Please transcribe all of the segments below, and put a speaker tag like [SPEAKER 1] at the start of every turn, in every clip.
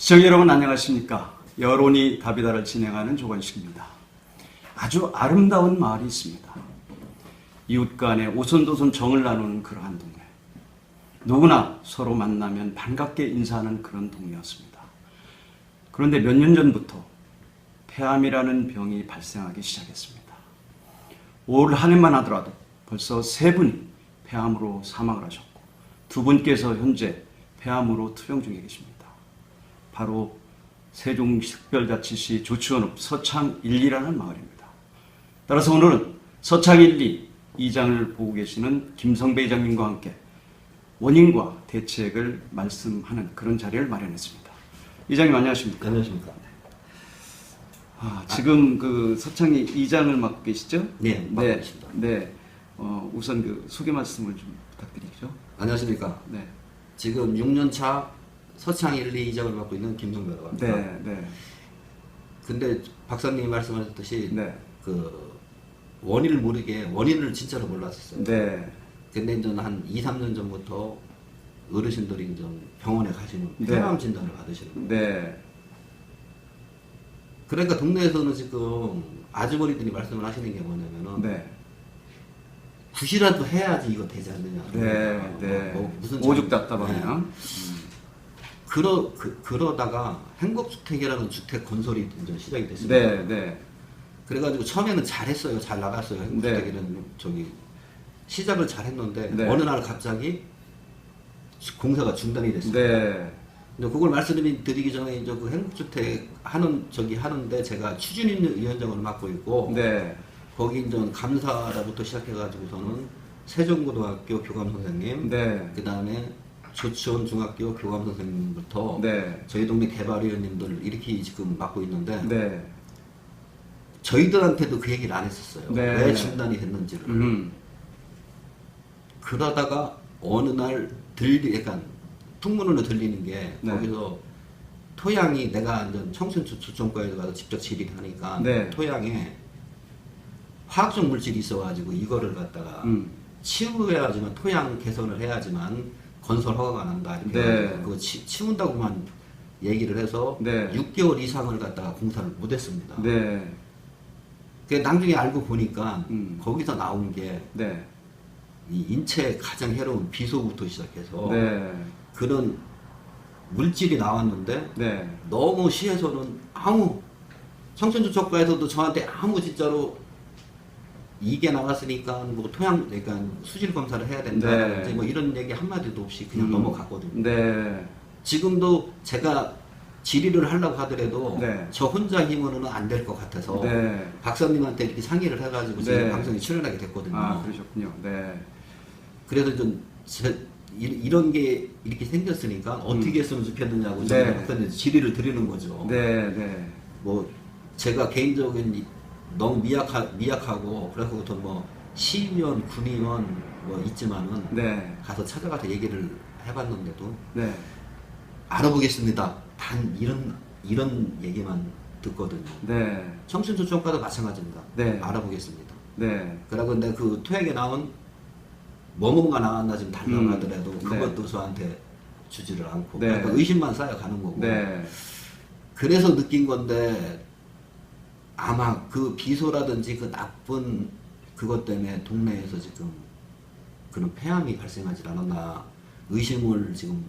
[SPEAKER 1] 시청자 여러분 안녕하십니까. 여론이 답이다를 진행하는 조건식입니다. 아주 아름다운 마을이 있습니다. 이웃 간에 오손도손 정을 나누는 그러한 동네. 누구나 서로 만나면 반갑게 인사하는 그런 동네였습니다. 그런데 몇 년 전부터 폐암이라는 병이 발생하기 시작했습니다. 올 한 해만 하더라도 벌써 3분이 폐암으로 사망을 하셨고 2분께서 현재 폐암으로 투병 중에 계십니다. 바로 세종특별자치시 조치원읍 서창 1, 2라는 마을입니다. 따라서 오늘은 서창 1, 2 이장을 보고 계시는 김성배 이장님과 함께 원인과 대책을 말씀하는 그런 자리를 마련했습니다. 이장님 안녕하십니까?
[SPEAKER 2] 안녕하십니까?
[SPEAKER 1] 지금 그 서창이 이장을 맡고 계시죠?
[SPEAKER 2] 네, 맡고 계십니다.
[SPEAKER 1] 네. 우선 그 소개 말씀을 좀 부탁드리죠.
[SPEAKER 2] 안녕하십니까?
[SPEAKER 1] 네.
[SPEAKER 2] 지금 6년차 서창 1, 2 이장을 맡고 있는 김성배라고 합니다.
[SPEAKER 1] 네.
[SPEAKER 2] 근데 박사님이 말씀하셨듯이
[SPEAKER 1] 네.
[SPEAKER 2] 그 원인을 모르게 원인을 진짜로 몰랐었어요.
[SPEAKER 1] 네.
[SPEAKER 2] 근데 이제 한 2, 3년 전부터 어르신들이 이제 병원에 가시는
[SPEAKER 1] 네.
[SPEAKER 2] 폐암 진단을 받으시는 거예요.
[SPEAKER 1] 네.
[SPEAKER 2] 그러니까 동네에서는 지금 아주머니들이 말씀을 하시는 게 뭐냐면은
[SPEAKER 1] 네.
[SPEAKER 2] 굿이라도 해야지 이거 되지 않느냐.
[SPEAKER 1] 네.
[SPEAKER 2] 무슨
[SPEAKER 1] 오죽답답하면.
[SPEAKER 2] 그러다가 행복주택이라는 주택 건설이 이제 시작이 됐습니다.
[SPEAKER 1] 네.
[SPEAKER 2] 그래가지고 처음에는 잘했어요. 잘 나갔어요. 행복주택이라는 저기 시작을 잘했는데
[SPEAKER 1] 네.
[SPEAKER 2] 어느 날 갑자기 공사가 중단이 됐습니다.
[SPEAKER 1] 네.
[SPEAKER 2] 근데 그걸 말씀드리기 전에 이제 그 행복주택 하는데 제가 추진위원장을 맡고 있고
[SPEAKER 1] 네.
[SPEAKER 2] 거기 이제 감사라부터 시작해가지고서는 세종고등학교 교감 선생님,
[SPEAKER 1] 네.
[SPEAKER 2] 그 다음에 조치원 중학교 교감 선생님부터
[SPEAKER 1] 네.
[SPEAKER 2] 저희 동네 개발위원님들 이렇게 지금 맡고 있는데
[SPEAKER 1] 네.
[SPEAKER 2] 저희들한테도 그 얘기를 안 했었어요.
[SPEAKER 1] 네.
[SPEAKER 2] 왜 중단이 됐는지를. 그러다가 어느 날 약간 풍문으로 들리는 게
[SPEAKER 1] 네.
[SPEAKER 2] 거기서 토양이 내가 이제 청순조청과에 가서 직접 질의를 하니까
[SPEAKER 1] 네.
[SPEAKER 2] 토양에 화학적 물질이 있어가지고 이거를 갖다가 치우야지만 토양 개선을 해야지만 건설 허가가 난다 이렇게
[SPEAKER 1] 네.
[SPEAKER 2] 해가지고 그거 치운다고만 얘기를 해서
[SPEAKER 1] 네.
[SPEAKER 2] 6개월 이상을 갖다가 공사를 못했습니다.
[SPEAKER 1] 네.
[SPEAKER 2] 그 나중에 알고 보니까 거기서 나온 게
[SPEAKER 1] 네.
[SPEAKER 2] 이 인체에 가장 해로운 비소부터 시작해서
[SPEAKER 1] 네.
[SPEAKER 2] 그런 물질이 나왔는데
[SPEAKER 1] 네.
[SPEAKER 2] 너무 시에서는 아무 청천조청과에서도 저한테 아무 진짜로 이게 나왔으니까 뭐 토양 그러니까 수질 검사를 해야 된다든지
[SPEAKER 1] 네.
[SPEAKER 2] 뭐 이런 얘기 한마디도 없이 그냥 넘어갔거든요.
[SPEAKER 1] 네.
[SPEAKER 2] 지금도 제가 질의를 하려고 하더라도
[SPEAKER 1] 네.
[SPEAKER 2] 저 혼자 힘으로는 안 될 것 같아서
[SPEAKER 1] 네.
[SPEAKER 2] 박사님한테 이렇게 상의를 해가지고 지금
[SPEAKER 1] 네.
[SPEAKER 2] 방송에 출연하게 됐거든요.
[SPEAKER 1] 그러셨군요. 네.
[SPEAKER 2] 그래서 좀 이런 게 이렇게 생겼으니까 어떻게 했으면 좋겠느냐고
[SPEAKER 1] 네.
[SPEAKER 2] 저희가 박사님 질의를 드리는 거죠.
[SPEAKER 1] 네.
[SPEAKER 2] 뭐 제가 개인적인 너무 미약하고 그래서 뭐 시의원, 군의원 뭐 있지만은
[SPEAKER 1] 네.
[SPEAKER 2] 가서 찾아가서 얘기를 해봤는데도
[SPEAKER 1] 네.
[SPEAKER 2] 알아보겠습니다. 단 이런 얘기만 듣거든요.
[SPEAKER 1] 네.
[SPEAKER 2] 청춘조청과도 마찬가지입니다.
[SPEAKER 1] 네.
[SPEAKER 2] 알아보겠습니다.
[SPEAKER 1] 네.
[SPEAKER 2] 그러고 근데 그 토양에 나온 뭐가 나왔나 지금 달라하더라도
[SPEAKER 1] 네.
[SPEAKER 2] 그것도 저한테 주지를 않고
[SPEAKER 1] 네.
[SPEAKER 2] 그러니까 의심만 쌓여가는 거고
[SPEAKER 1] 네.
[SPEAKER 2] 그래서 느낀 건데 아마 그 비소라든지 그 나쁜 그것 때문에 동네에서 지금 그런 폐암이 발생하지 않았나 의심을 지금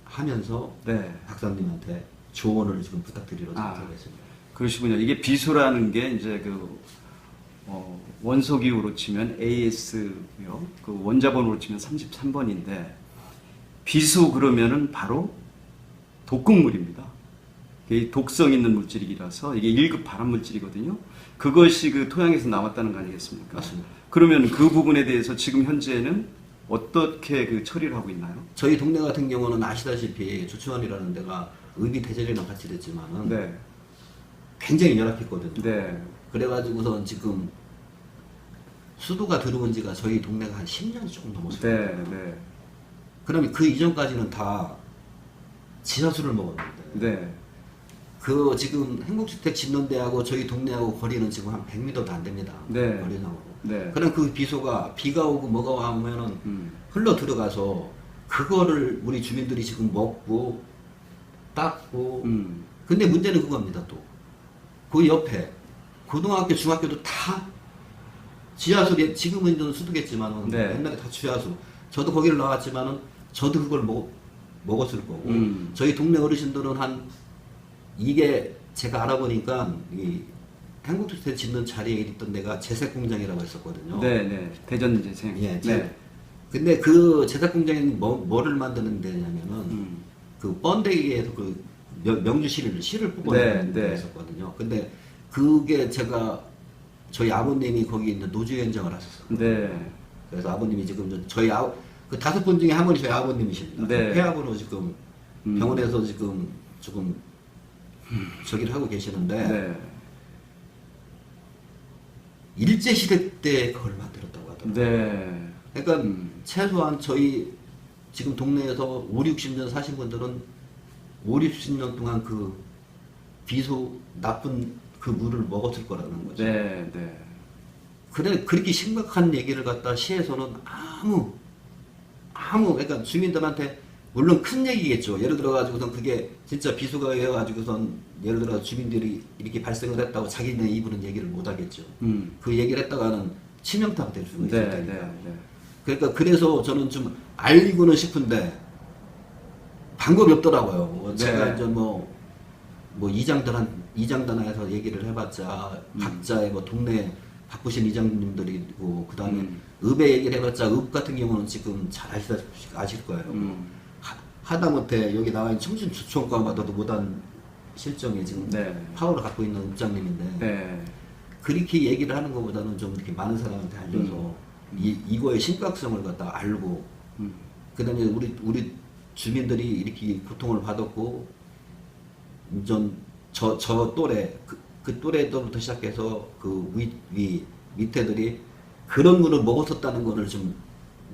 [SPEAKER 2] 하면서
[SPEAKER 1] 네.
[SPEAKER 2] 박사님한테 조언을 지금 부탁드리러 드리겠습니다.
[SPEAKER 1] 그러시군요. 이게 비소라는 게 이제 그 원소기호로 치면 AS고요. 그 원자번호로 치면 33번인데 비소 그러면은 바로 독극물입니다. 이게 독성 있는 물질이라서 이게 1급 발암 물질이거든요. 그것이 그 토양에서 나왔다는 거 아니겠습니까?
[SPEAKER 2] 맞습니다.
[SPEAKER 1] 그러면 그 부분에 대해서 지금 현재는 어떻게 그 처리를 하고 있나요?
[SPEAKER 2] 저희 동네 같은 경우는 아시다시피 조치원이라는 데가 의비 대전이랑 같이 됐지만은
[SPEAKER 1] 네.
[SPEAKER 2] 굉장히 열악했거든요.
[SPEAKER 1] 네.
[SPEAKER 2] 그래가지고선 지금 수도가 들어온 지가 저희 동네가 한 10년이 조금 넘었어요.
[SPEAKER 1] 네.
[SPEAKER 2] 그러면 그 이전까지는 다 지하수를 먹었는데
[SPEAKER 1] 네.
[SPEAKER 2] 그 지금 행복주택 짓는 데하고 저희 동네하고 거리는 지금 한 100m도 안 됩니다.
[SPEAKER 1] 네.
[SPEAKER 2] 거리상으로.
[SPEAKER 1] 네.
[SPEAKER 2] 그럼 그 비소가 비가 오고 뭐가 오면은 흘러 들어가서 그거를 우리 주민들이 지금 먹고 닦고. 근데 문제는 그겁니다. 또 그 옆에 고등학교, 중학교도 다 지하수, 지금은 좀 수도겠지만은
[SPEAKER 1] 네.
[SPEAKER 2] 옛날에 다 지하수. 저도 거기를 나왔지만은 저도 그걸 먹었을 거고. 저희 동네 어르신들은 이게 제가 알아보니까 이 행복주택 짓는 자리에 있던 데가 제색공장이라고 했었거든요.
[SPEAKER 1] 네. 대전 재생.
[SPEAKER 2] 예.
[SPEAKER 1] 네.
[SPEAKER 2] 근데 그 제색공장이 뭐를 만드는 데냐면은 그 번데기에서 그 명주 실을 뽑아내는 데 있었거든요. 근데 그게 저희 아버님이 거기 있는 노주현장을 하셨어요.
[SPEAKER 1] 네.
[SPEAKER 2] 그래서 아버님이 지금 저희 그 5분 중에 한 분이 저희 아버님이십니다.
[SPEAKER 1] 네.
[SPEAKER 2] 폐암으로 지금 병원에서 지금 조금 저기를 하고 계시는데
[SPEAKER 1] 네.
[SPEAKER 2] 일제시대 때 그걸 만들었다고 하더라고요.
[SPEAKER 1] 네.
[SPEAKER 2] 그러니까 최소한 저희 지금 동네에서 5, 60년 사신 분들은 5, 60년 동안 그 비소 나쁜 그 물을 먹었을 거라는 거죠.
[SPEAKER 1] 네.
[SPEAKER 2] 그렇게 심각한 얘기를 갖다 시에서는 그러니까 주민들한테 물론 큰 얘기겠죠. 예를 들어 가지고선 그게 진짜 비수가 되어 가지고선 예를 들어 주민들이 이렇게 발생을 했다고 자기네 입으로는 얘기를 못 하겠죠. 그 얘기를 했다가는 치명타가 될 수가 있을 테니까. 그러니까 그래서 저는 좀 알리고는 싶은데 방법이 없더라고요. 제가 이제 뭐 이장단에서 얘기를 해봤자 각자의 뭐 동네 바쁘신 이장님들이 있고 그 다음에 읍에 얘기를 해봤자 읍 같은 경우는 지금 잘 아실 거예요. 하다못해 여기 나와 있는 청춘주총과마다도 못한 실정에 지금 파워를 갖고 있는 읍장님인데 그렇게 얘기를 하는 것보다는 좀 이렇게 많은 사람한테 알려서 이거의 심각성을 갖다 알고 그 다음에 우리 주민들이 이렇게 고통을 받았고 저 또래 그 또래들부터 시작해서 그 밑에들이 그런 물을 먹었었다는 거를 좀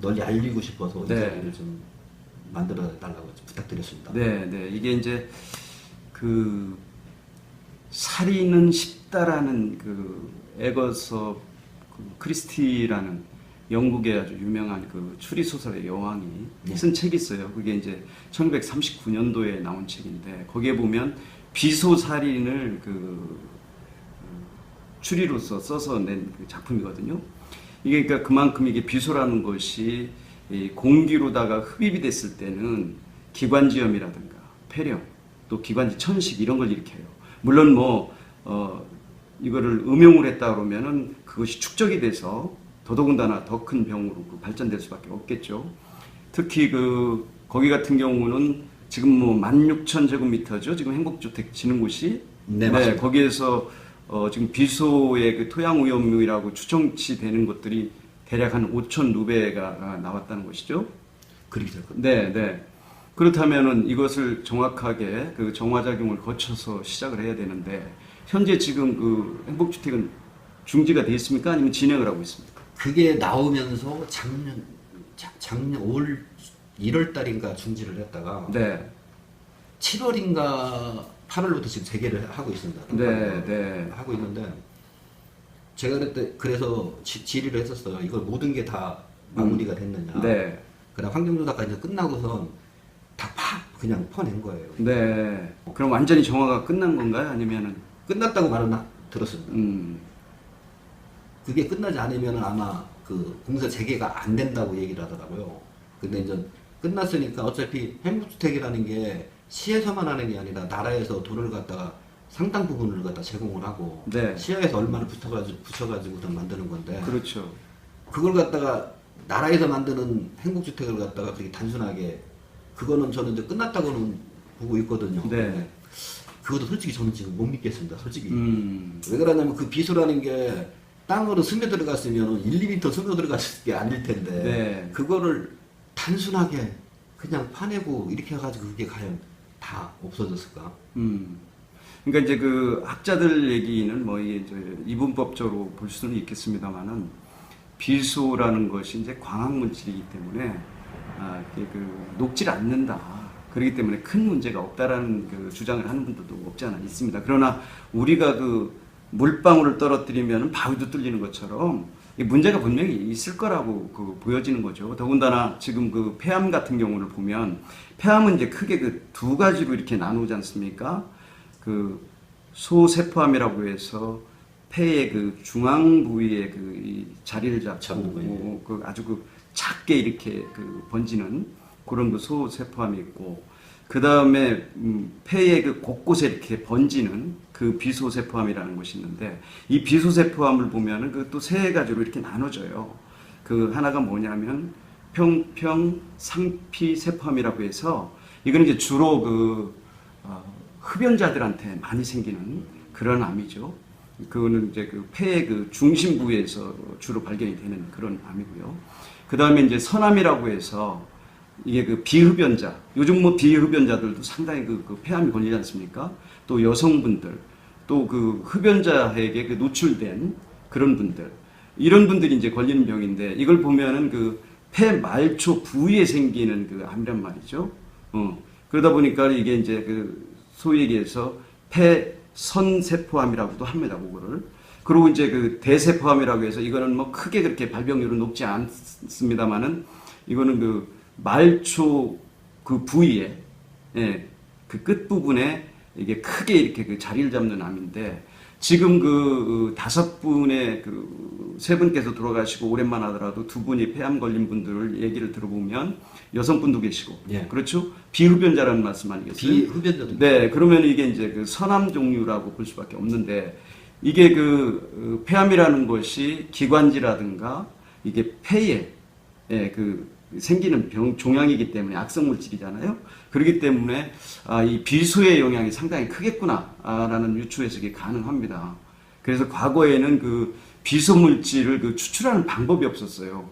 [SPEAKER 2] 널리 알리고 싶어서 이 자리를 좀 만들어 달라고 부탁드렸습니다.
[SPEAKER 1] 네. 이게 이제 그 살인은 쉽다라는 그 에거서 크리스티라는 영국의 아주 유명한 그 추리 소설의 여왕이 쓴 책이 있어요. 그게 이제 1939년도에 나온 책인데 거기에 보면 비소 살인을 추리로서 써서 낸 그 작품이거든요. 이게 그러니까 그만큼 이게 비소라는 것이 이 공기로다가 흡입이 됐을 때는 기관지염이라든가 폐렴, 또 기관지 천식 이런 걸 일으켜요. 물론 이거를 음용을 했다 그러면은 그것이 축적이 돼서 더더군다나 더 큰 병으로 발전될 수밖에 없겠죠. 특히 거기 같은 경우는 지금 16,000제곱미터죠. 지금 행복주택 지는 곳이.
[SPEAKER 2] 네,
[SPEAKER 1] 거기에서 지금 비소의 그 토양 오염물이라고 추정치 되는 것들이 대략 한 5,200가 나왔다는 것이죠.
[SPEAKER 2] 그렇게 될 겁니다.
[SPEAKER 1] 네. 그렇다면은 이것을 정확하게 그 정화작용을 거쳐서 시작을 해야 되는데 현재 지금 그 행복주택은 중지가 되어 있습니까? 아니면 진행을 하고 있습니까?
[SPEAKER 2] 그게 나오면서 작년 5월 1월 달인가 중지를 했다가 7월인가 8월부터 지금 재개를 하고 있습니다. 하고 있는데 제가 그래서 질의를 했었어요. 이걸 모든 게 다 마무리가 됐느냐. 그다음 환경조사까지 끝나고선 다 그냥 퍼낸 거예요.
[SPEAKER 1] 그럼 완전히 정화가 끝난 건가요? 아니면은
[SPEAKER 2] 끝났다고 말은 들었습니다. 그게 끝나지 않으면 아마 그 공사 재개가 안 된다고 얘기를 하더라고요. 근데 이제 끝났으니까 어차피 행복주택이라는 게 시에서만 하는 게 아니라 나라에서 돈을 갖다가 상당 부분을 갖다 제공을 하고 시에서 얼마를 붙여가지고 만드는 건데
[SPEAKER 1] 그렇죠.
[SPEAKER 2] 그걸 갖다가 나라에서 만드는 행복주택을 갖다가 그렇게 단순하게 그거는 저는 이제 끝났다고는 보고 있거든요. 그것도 솔직히 저는 지금 못 믿겠습니다. 솔직히 왜 그러냐면 그 비수라는 게 땅으로 스며 들어갔으면 1, 2m 스며 들어갔을 게 아닐 텐데 그거를 단순하게 그냥 파내고 이렇게 해가지고 그게 과연 다 없어졌을까?
[SPEAKER 1] 그러니까 이제 그 학자들 얘기는 이게 이분법적으로 볼 수는 있겠습니다만은 비소라는 것이 이제 광학 물질이기 때문에 이게 녹질 않는다. 그렇기 때문에 큰 문제가 없다라는 그 주장을 하는 분들도 없지 않아 있습니다. 그러나 우리가 그 물방울을 떨어뜨리면 바위도 뚫리는 것처럼 이 문제가 분명히 있을 거라고 보여지는 거죠. 더군다나 지금 그 폐암 같은 경우를 보면 폐암은 이제 크게 그 두 가지로 이렇게 나누지 않습니까? 그 소세포암이라고 해서 폐의 그 중앙 부위에 이 자리를 잡고 그 아주 그 작게 이렇게 그 번지는 그런 그 소세포암이 있고, 그 다음에 폐의 그 곳곳에 이렇게 번지는 그 비소세포암이라는 것이 있는데, 이 비소세포암을 보면은 그 또 세 가지로 이렇게 나눠져요. 그 하나가 뭐냐면 평평 상피세포암이라고 해서, 이거는 이제 주로 흡연자들한테 많이 생기는 그런 암이죠. 그거는 이제 그 폐의 그 중심 부위에서 주로 발견이 되는 그런 암이고요. 그 다음에 이제 선암이라고 해서 이게 그 비흡연자, 요즘 뭐 비흡연자들도 상당히 그 폐암이 걸리지 않습니까? 또 여성분들, 또 그 흡연자에게 그 노출된 그런 분들, 이런 분들이 이제 걸리는 병인데, 이걸 보면은 그 폐 말초 부위에 생기는 그 암이란 말이죠. 그러다 보니까 이게 이제 그 소위 얘기해서 폐선세포암이라고도 합니다, 그거를. 그리고 이제 그 대세포암이라고 해서, 이거는 뭐 크게 그렇게 발병률은 높지 않습니다만은, 이거는 그 말초 그 부위에, 예, 그 끝부분에 이게 크게 이렇게 그 자리를 잡는 암인데, 지금 그 5분의 세 분께서 돌아가시고 오랜만 하더라도 2분이 폐암 걸린 분들 얘기를 들어보면 여성분도 계시고,
[SPEAKER 2] 예.
[SPEAKER 1] 그렇죠? 비흡연자라는 말씀 아니겠어요?
[SPEAKER 2] 비흡연자도.
[SPEAKER 1] 네, 그러면 이게 이제 그 선암 종류라고 볼 수밖에 없는데, 이게 폐암이라는 것이 기관지라든가 이게 폐에, 예, 생기는 종양이기 때문에 악성 물질이잖아요. 그렇기 때문에 이 비수의 영향이 상당히 크겠구나라는 유추 해석이 가능합니다. 그래서 과거에는 그 비수 물질을 추출하는 방법이 없었어요.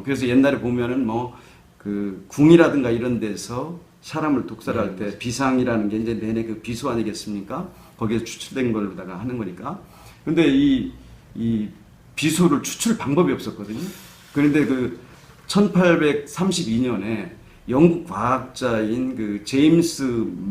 [SPEAKER 1] 그래서 옛날에 보면은 뭐 그 궁이라든가 이런 데서 사람을 독살할 때 비상이라는 게 이제 내내 그 비수 아니겠습니까? 거기에서 추출된 걸로다가 하는 거니까. 근데 이 비수를 추출 방법이 없었거든요. 그런데 1832년에 영국 과학자인 그 제임스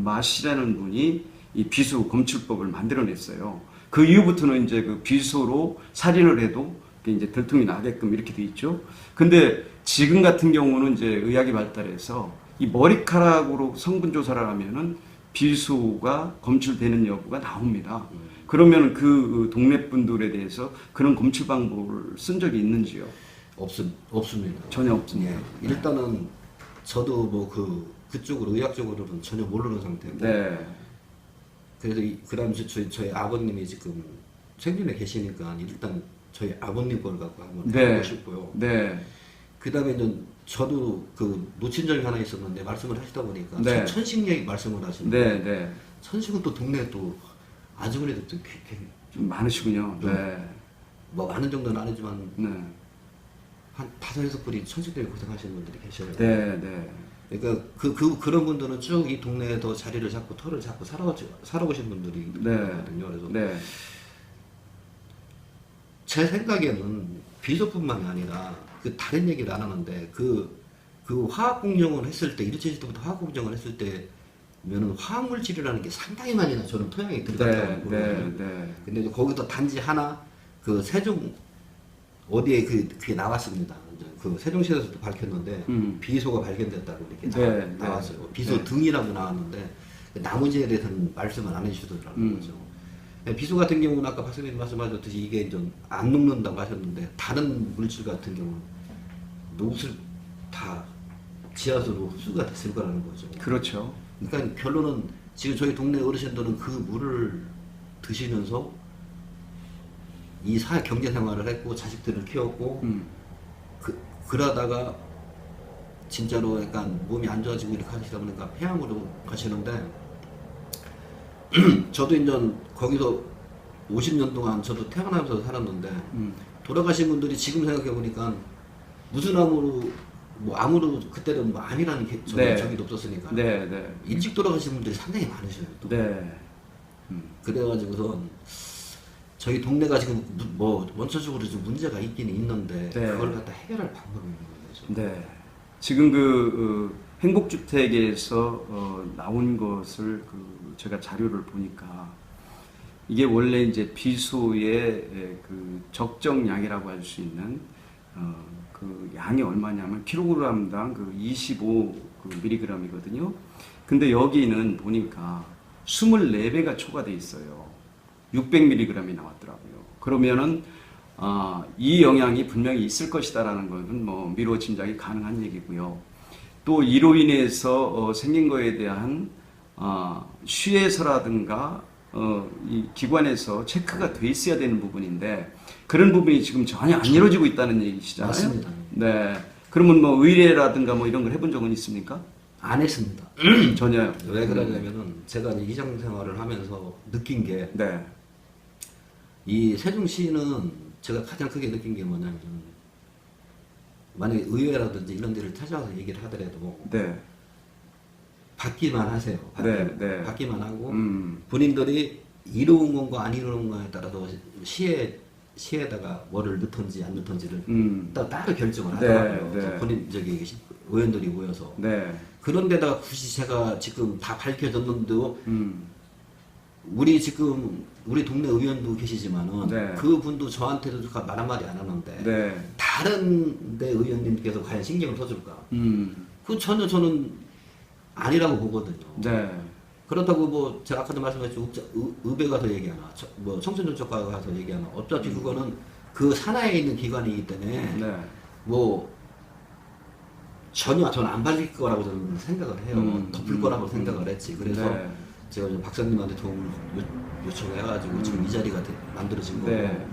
[SPEAKER 1] 마시라는 분이 이 비수 검출법을 만들어냈어요. 그 이후부터는 이제 그 비수로 살인을 해도 이제 들통이 나게끔 이렇게 돼 있죠. 근데 지금 같은 경우는 이제 의학이 발달해서 이 머리카락으로 성분 조사를 하면은 비수가 검출되는 여부가 나옵니다. 그러면 그 동네 분들에 대해서 그런 검출 방법을 쓴 적이 있는지요?
[SPEAKER 2] 없습니다.
[SPEAKER 1] 전혀 없습니다.
[SPEAKER 2] 예. 일단은 저도 뭐 그쪽으로 의학적으로는 전혀 모르는 상태고.
[SPEAKER 1] 네.
[SPEAKER 2] 그래서 그다음 저희 아버님이 지금 생존에 계시니까 일단 저희 아버님 걸 갖고 한번 해보고 싶고요.
[SPEAKER 1] 네.
[SPEAKER 2] 그다음에 이제 저도 놓친 점이 하나 있었는데 말씀을 하시다 보니까
[SPEAKER 1] 네.
[SPEAKER 2] 천식 얘기 말씀을 하시는데
[SPEAKER 1] 네.
[SPEAKER 2] 천식은 또 동네에 또 아주 그래도 또
[SPEAKER 1] 좀 많으시군요. 네.
[SPEAKER 2] 뭐 많은 정도는 아니지만
[SPEAKER 1] 네.
[SPEAKER 2] 한 5-6분이 천식 때문에 고생하시는 분들이 계셔요.
[SPEAKER 1] 네.
[SPEAKER 2] 그러니까 그런 분들은 쭉 이 동네에도 자리를 잡고 터를 잡고 살아오신 분들이 있거든요. 그래서
[SPEAKER 1] 네.
[SPEAKER 2] 제 생각에는 비소뿐만이 아니라 다른 얘기를 안 하는데 화학 공정을 했을 때 1차 시대부터 화학 공정을 했을 때면은 화학 물질이라는 게 상당히 많이 저는 토양에 들어갔다고 보거든요. 근데 거기서 단지 하나 세종 어디에 그게 나왔습니다. 세종시에서도 밝혔는데 비소가 발견됐다고 이렇게 나왔어요. 비소 등이라고 나왔는데 나머지에 대해서는 말씀을 안 해주시더라고요. 비소 같은 경우는 아까 박사님 말씀하셨듯이 이게 좀 안 녹는다고 하셨는데 다른 물질 같은 경우는 녹을 다 지하수로 흡수가 됐을 거라는 거죠.
[SPEAKER 1] 그렇죠.
[SPEAKER 2] 그러니까 결론은 지금 저희 동네 어르신들은 그 물을 드시면서 이 경제 생활을 했고 자식들을 키웠고 그러다가 진짜로 약간 몸이 안 좋아지고 이렇게 하시다 보니까 폐암으로 가시는데 저도 이제 거기서 50년 동안 저도 태어나면서 살았는데 돌아가신 분들이 지금 생각해 보니까 무슨 암으로 뭐 암으로 그때는 뭐 암이라는 게 저기도 없었으니까 일찍 돌아가신 분들이 상당히 많으셔요. 또. 그래가지고선 저희 동네가 지금 뭐 원천적으로 좀 문제가 있긴 있는데 그걸 갖다 해결할 방법이 있는 거죠.
[SPEAKER 1] 네. 지금 행복주택에서 나온 것을 제가 자료를 보니까 이게 원래 이제 비소의 그 적정량이라고 할 수 있는 그 양이 얼마냐면 킬로그램당 그 25 mg이거든요. 근데 여기는 보니까 24배가 초과돼 있어요. 600mg이 나왔더라고요. 그러면은 이 영향이 분명히 있을 것이다라는 것은 뭐 미루어 짐작이 가능한 얘기고요. 또 이로 인해서 생긴 거에 대한 시에서라든가 이 기관에서 체크가 돼 있어야 되는 부분인데 그런 부분이 지금 전혀 안 이루어지고 있다는 얘기시잖아요.
[SPEAKER 2] 맞습니다.
[SPEAKER 1] 네. 그러면 뭐 의뢰라든가 뭐 이런 걸 해본 적은 있습니까?
[SPEAKER 2] 안 했습니다.
[SPEAKER 1] 전혀요.
[SPEAKER 2] 왜 그러냐면은 제가 이제 이장 생활을 하면서 느낀 게
[SPEAKER 1] 네.
[SPEAKER 2] 이 세종시는 제가 가장 크게 느낀 게 뭐냐면 만약에 의회라든지 이런 데를 찾아와서 얘기를 하더라도
[SPEAKER 1] 네.
[SPEAKER 2] 받기만 하세요.
[SPEAKER 1] 네.
[SPEAKER 2] 받기만 하고 본인들이 이루은 건가 안 이루은 건가에 따라서 시에다가 뭐를 넣던지 안 넣던지를 따로 결정을 하더라고요.
[SPEAKER 1] 네.
[SPEAKER 2] 본인 저기 의원들이 모여서
[SPEAKER 1] 네.
[SPEAKER 2] 그런데다가 굳이 제가 지금 다 밝혀졌는데도 우리 지금 우리 동네 의원도 계시지만은
[SPEAKER 1] 네.
[SPEAKER 2] 그분도 저한테도 말 한마디 안 하는데
[SPEAKER 1] 네.
[SPEAKER 2] 다른 데 의원님께서 과연 신경을 써줄까? 그 전혀 저는 아니라고 보거든요.
[SPEAKER 1] 네.
[SPEAKER 2] 그렇다고 뭐 제가 아까도 말씀하셨죠. 의회 가서 얘기하나, 뭐 청소년 쪽 가서 얘기하나. 어차피 그거는 그 산하에 있는 기관이기 때문에
[SPEAKER 1] 네.
[SPEAKER 2] 뭐 전혀 저는 안 받을 거라고 저는 생각을 해요. 덮을 거라고 생각을 했지. 그래서
[SPEAKER 1] 네.
[SPEAKER 2] 제가 좀 박사님한테 도움을 요청을 해가지고 지금 이 자리가 만들어진 거고.
[SPEAKER 1] 네.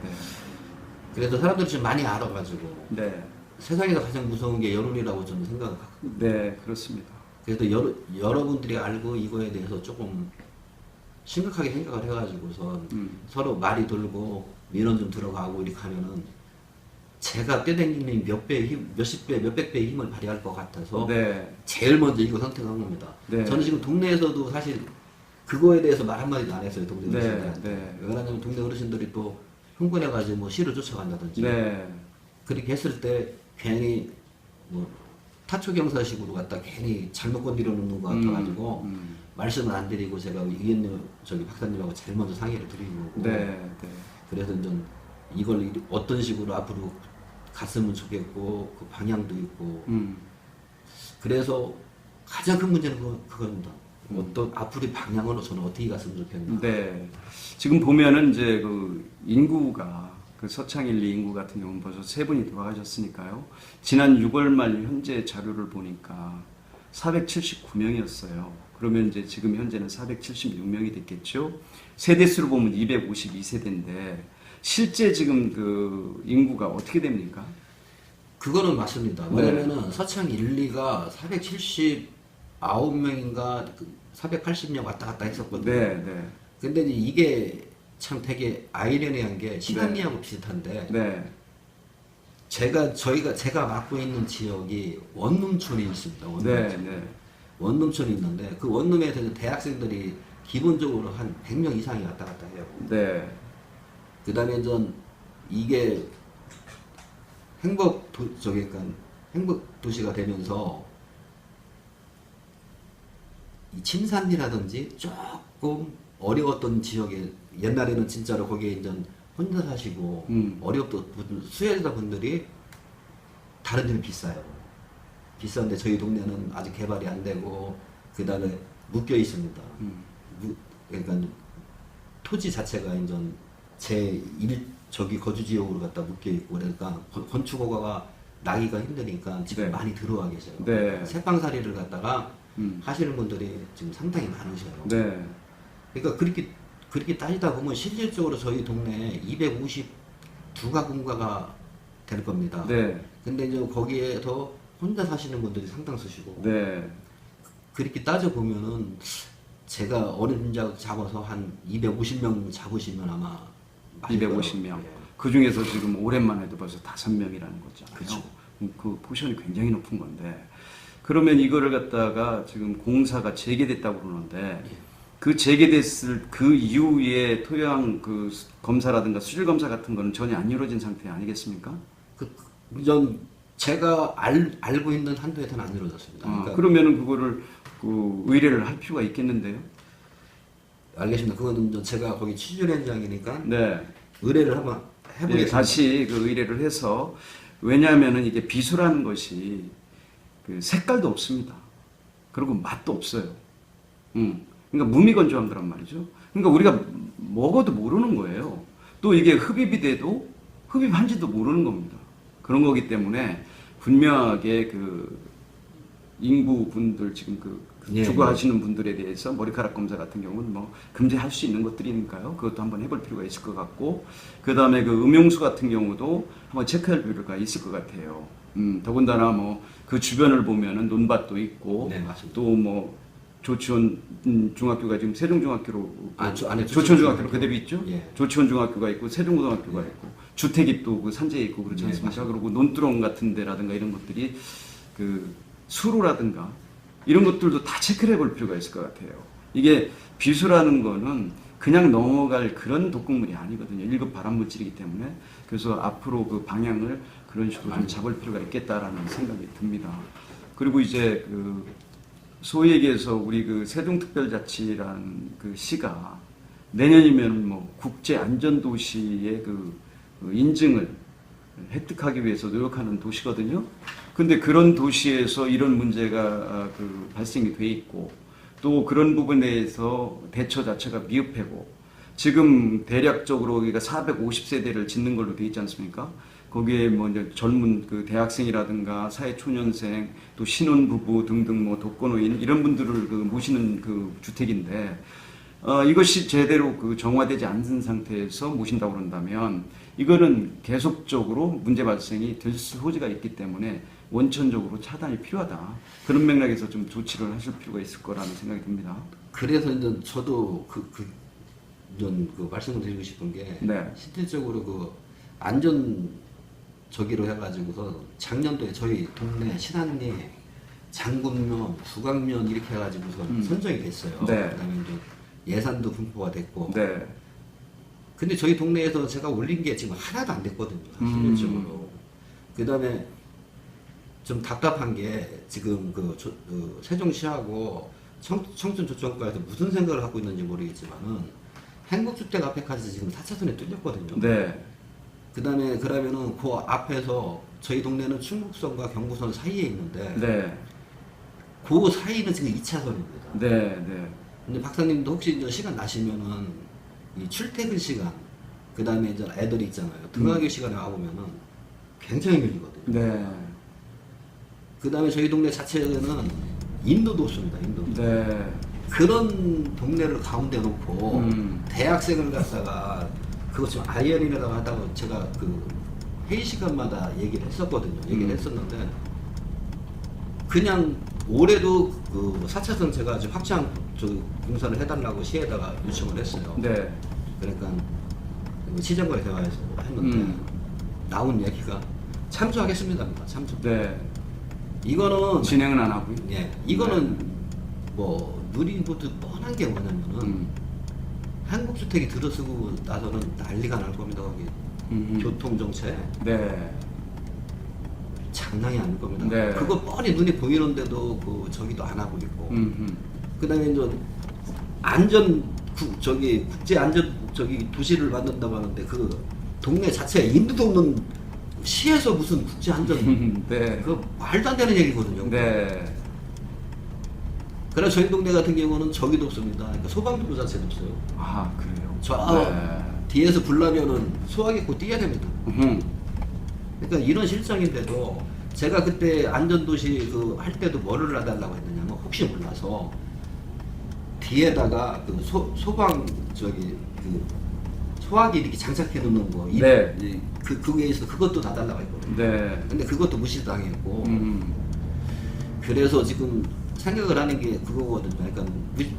[SPEAKER 2] 그래서 사람들이 지금 많이 알아가지고
[SPEAKER 1] 네.
[SPEAKER 2] 세상에서 가장 무서운 게 여론이라고 저는 생각을 하고.
[SPEAKER 1] 네. 그렇습니다.
[SPEAKER 2] 그래서 여러분들이 알고 이거에 대해서 조금 심각하게 생각을 해가지고서 서로 말이 돌고 민원 좀 들어가고 이렇게 하면은 제가 떼댕기는 몇십 배, 몇백 배의 힘을 발휘할 것 같아서
[SPEAKER 1] 네.
[SPEAKER 2] 제일 먼저 이거 선택한 겁니다.
[SPEAKER 1] 네.
[SPEAKER 2] 저는 지금 동네에서도 사실 그거에 대해서 말 한마디도 안 했어요. 동네
[SPEAKER 1] 네,
[SPEAKER 2] 어르신들한테.
[SPEAKER 1] 네.
[SPEAKER 2] 왜 그러냐면 동네 어르신들이 또 흥분해가지고 뭐 시를 쫓아간다든지
[SPEAKER 1] 네.
[SPEAKER 2] 그렇게 했을 때 괜히 뭐 타초경사식으로 갖다 괜히 잘못 건드려놓는 것 같아가지고 말씀을 안 드리고 제가 의원님 저기 박사님하고 제일 먼저 상의를 드리고
[SPEAKER 1] 네. 네.
[SPEAKER 2] 그래서 좀 이걸 어떤 식으로 앞으로 갔으면 좋겠고 그 방향도 있고 그래서 가장 큰 문제는 그겁니다. 어떤 앞으로의 방향으로 저는 어떻게 갔으면 좋겠나.
[SPEAKER 1] 네. 지금 보면은 이제 그 인구가 그 서창일리 인구 같은 경우는 벌써 3분이 돌아가셨으니까요. 지난 6월 말 현재 자료를 보니까 479명이었어요. 그러면 이제 지금 현재는 476명이 됐겠죠. 세대수로 보면 252세대인데 실제 지금 그 인구가 어떻게 됩니까?
[SPEAKER 2] 그거는 맞습니다. 왜냐면은 서창 1, 2가 479명인가 480명 왔다 갔다 했었거든요.
[SPEAKER 1] 네, 네.
[SPEAKER 2] 근데 이게 참 되게 아이러니한 게 신안리하고 비슷한데
[SPEAKER 1] 네.
[SPEAKER 2] 제가 맡고 있는 지역이 원룸촌이 있습니다. 원룸촌.
[SPEAKER 1] 네, 네.
[SPEAKER 2] 원룸촌이 있는데 그 원룸에 대한 대학생들이 기본적으로 한 100명 이상이 왔다 갔다 해요.
[SPEAKER 1] 네.
[SPEAKER 2] 그 다음에 전 이게 행복 도시가 되면서 이 침산리라든지 조금 어려웠던 지역에 옛날에는 진짜로 거기에 이제 혼자 사시고 어렵던 수혜자 분들이 다른 데는 비싸요. 비싼데 저희 동네는 아직 개발이 안 되고 그 다음에 묶여 있습니다. 그러니까 토지 자체가 이제 저기 거주 지역으로 갖다 묶여 있고 그러니까 건축허가가 나기가 힘드니까 지금
[SPEAKER 1] 네.
[SPEAKER 2] 많이 들어와 계셔요.
[SPEAKER 1] 네.
[SPEAKER 2] 새빵살이를 갖다가 하시는 분들이 지금 상당히 많으셔요.
[SPEAKER 1] 네.
[SPEAKER 2] 그러니까 그렇게 따지다 보면 실질적으로 저희 동네에 252가구인가가 될 겁니다.
[SPEAKER 1] 네.
[SPEAKER 2] 근데 이제 거기에서 혼자 사시는 분들이 상당수시고
[SPEAKER 1] 네.
[SPEAKER 2] 그렇게 따져 보면은 제가 어린자 잡아서 한 250명 잡으시면 아마 많이
[SPEAKER 1] 250명.
[SPEAKER 2] 들어요.
[SPEAKER 1] 그 중에서 지금 올해만 해도 벌써 5명이라는 거잖아요.
[SPEAKER 2] 그렇죠.
[SPEAKER 1] 그 포션이 굉장히 높은 건데. 그러면 이거를 갖다가 지금 공사가 재개됐다고 그러는데 그 재개됐을 그 이후에 토양 그 검사라든가 수질 검사 같은 거는 전혀 안 이루어진 상태 아니겠습니까?
[SPEAKER 2] 전 제가 알고 있는 한도에서는 안 이루어졌습니다. 그러니까
[SPEAKER 1] 그러면은 그거를 그 의뢰를 할 필요가 있겠는데요?
[SPEAKER 2] 알겠습니다. 그거는 저 제가 거기 취준현장이니까
[SPEAKER 1] 네.
[SPEAKER 2] 의뢰를 한번 해보겠습니다.
[SPEAKER 1] 네, 다시 그 의뢰를 해서 왜냐하면은 이게 비수라는 것이 그 색깔도 없습니다. 그리고 맛도 없어요. 그러니까 무미건조한 거란 말이죠. 그러니까 우리가 먹어도 모르는 거예요. 또 이게 흡입이 돼도 흡입한지도 모르는 겁니다. 그런 거기 때문에 분명하게 그 인구분들 지금
[SPEAKER 2] 예,
[SPEAKER 1] 주거하시는 분들에 대해서 머리카락 검사 같은 경우는 뭐 금지할 수 있는 것들이니까요. 그것도 한번 해볼 필요가 있을 것 같고, 그 다음에 그 음용수 같은 경우도 한번 체크할 필요가 있을 것 같아요. 더군다나 뭐 그 주변을 보면은 논밭도 있고,
[SPEAKER 2] 네, 맞습니다.
[SPEAKER 1] 또 뭐 조치원 중학교가 지금 세종중학교로
[SPEAKER 2] 안에
[SPEAKER 1] 조치원중학교로 그대로 있죠.
[SPEAKER 2] 예.
[SPEAKER 1] 조치원중학교가 있고 세종고등학교가 있고 주택이 또 그 산재에 있고 그렇지
[SPEAKER 2] 네,
[SPEAKER 1] 않습니까? 그리고 논두렁 같은 데라든가 이런 것들이 그 수로라든가 이런 것들도 다 체크를 해볼 필요가 있을 것 같아요. 이게 비수라는 거는 그냥 넘어갈 그런 독극물이 아니거든요. 1급 발암물질이기 때문에. 그래서 앞으로 그 방향을 그런 식으로 좀 잡을 필요가 있겠다라는 생각이 듭니다. 그리고 이제 그 소위 얘기해서 우리 그 세종특별자치라는 그 시가 내년이면 뭐 국제안전도시의 그 인증을 획득하기 위해서 노력하는 도시거든요. 근데 그런 도시에서 이런 문제가 그 발생이 돼 있고 또 그런 부분에 대해서 대처 자체가 미흡하고 지금 대략적으로 우리가 450세대를 짓는 걸로 돼 있지 않습니까? 거기에 뭐 이제 젊은 그 대학생이라든가 사회초년생 또 신혼부부 등등 뭐 독거노인 이런 분들을 그 모시는 그 주택인데 이것이 제대로 그 정화되지 않은 상태에서 모신다고 그런다면 이거는 계속적으로 문제 발생이 될 소지가 있기 때문에 원천적으로 차단이 필요하다. 그런 맥락에서 좀 조치를 하실 필요가 있을 거라는 생각이 듭니다.
[SPEAKER 2] 그래서 이제 저도 좀 말씀을 드리고 싶은 게
[SPEAKER 1] 네.
[SPEAKER 2] 실질적으로 그 안전 저기로 해가지고서 작년도에 저희 동네 신안리 장군면, 수강면 이렇게 해가지고서 선정이 됐어요.
[SPEAKER 1] 네.
[SPEAKER 2] 그다음에 이제 예산도 분포가 됐고.
[SPEAKER 1] 네.
[SPEAKER 2] 근데 저희 동네에서 제가 올린 게 지금 하나도 안 됐거든요. 실질적으로. 그다음에 좀 답답한 게 지금 그 세종시하고 청춘조정과에서 무슨 생각을 하고 있는지 모르겠지만은 행복주택 앞에까지 지금 4차선에 뚫렸거든요.
[SPEAKER 1] 네.
[SPEAKER 2] 그다음에 그러면은 그 앞에서 저희 동네는 충북선과 경부선 사이에 있는데
[SPEAKER 1] 네.
[SPEAKER 2] 그 사이는 지금 2차선입니다.
[SPEAKER 1] 네. 네.
[SPEAKER 2] 근데 박사님도 혹시 이제 시간 나시면은 이 출퇴근 시간 그다음에 이제 애들이 있잖아요. 등하교 시간에 와보면은 굉장히 밀리거든요.
[SPEAKER 1] 네.
[SPEAKER 2] 그다음에 저희 동네 자체는 인도도 없습니다. 인도.
[SPEAKER 1] 네.
[SPEAKER 2] 그런 동네를 가운데 놓고 대학생을 갖다가 그것 좀 아이언이라고 하다가 제가 그 회의 시간마다 얘기를 했었거든요. 얘기를 했었는데 그냥 올해도 그 4차선 제가 지금 확장 공사를 해달라고 시에다가 요청을 했어요.
[SPEAKER 1] 네.
[SPEAKER 2] 그러니까 시장과의 대화에서 했는데 나온 얘기가 참조하겠습니다. 참조.
[SPEAKER 1] 네.
[SPEAKER 2] 이거는
[SPEAKER 1] 진행은 안 하고요.
[SPEAKER 2] 예, 이거는 뭐 누리보드 뻔한 게 뭐냐면은 한국주택이 들어서고 나서는 난리가 날 겁니다. 거기 교통정체
[SPEAKER 1] 네.
[SPEAKER 2] 장난이 아닐 겁니다.
[SPEAKER 1] 네.
[SPEAKER 2] 그거 뻔히 눈에 보이는데도 그 저기도 안 하고 있고. 그다음에 이제 국제 안전 도시를 만든다고 하는데 그 동네 자체에 인도도 없는 시에서 무슨 국제 안전
[SPEAKER 1] 네.
[SPEAKER 2] 그 말도 안 되는 얘기거든요.
[SPEAKER 1] 네.
[SPEAKER 2] 그래서 저희 동네 같은 경우는 저기도 없습니다. 그러니까 소방도 자체도 없어요.
[SPEAKER 1] 아, 그래요.
[SPEAKER 2] 저
[SPEAKER 1] 네.
[SPEAKER 2] 뒤에서 불나면은 소화기 꼭 뛰어야 됩니다. 그러니까 이런 실정인데도 제가 그때 안전도시 할 때도 뭐를 놔달라고 했느냐면 혹시 몰라서 뒤에다가 그 소방 소화기 이렇게 장착해 놓는 거
[SPEAKER 1] 네.
[SPEAKER 2] 그게 있어 그것도 놔달라고 했거든요.
[SPEAKER 1] 네.
[SPEAKER 2] 근데 그것도 무시당했고 그래서 지금 생각을 하는 게 그거거든요. 그러니까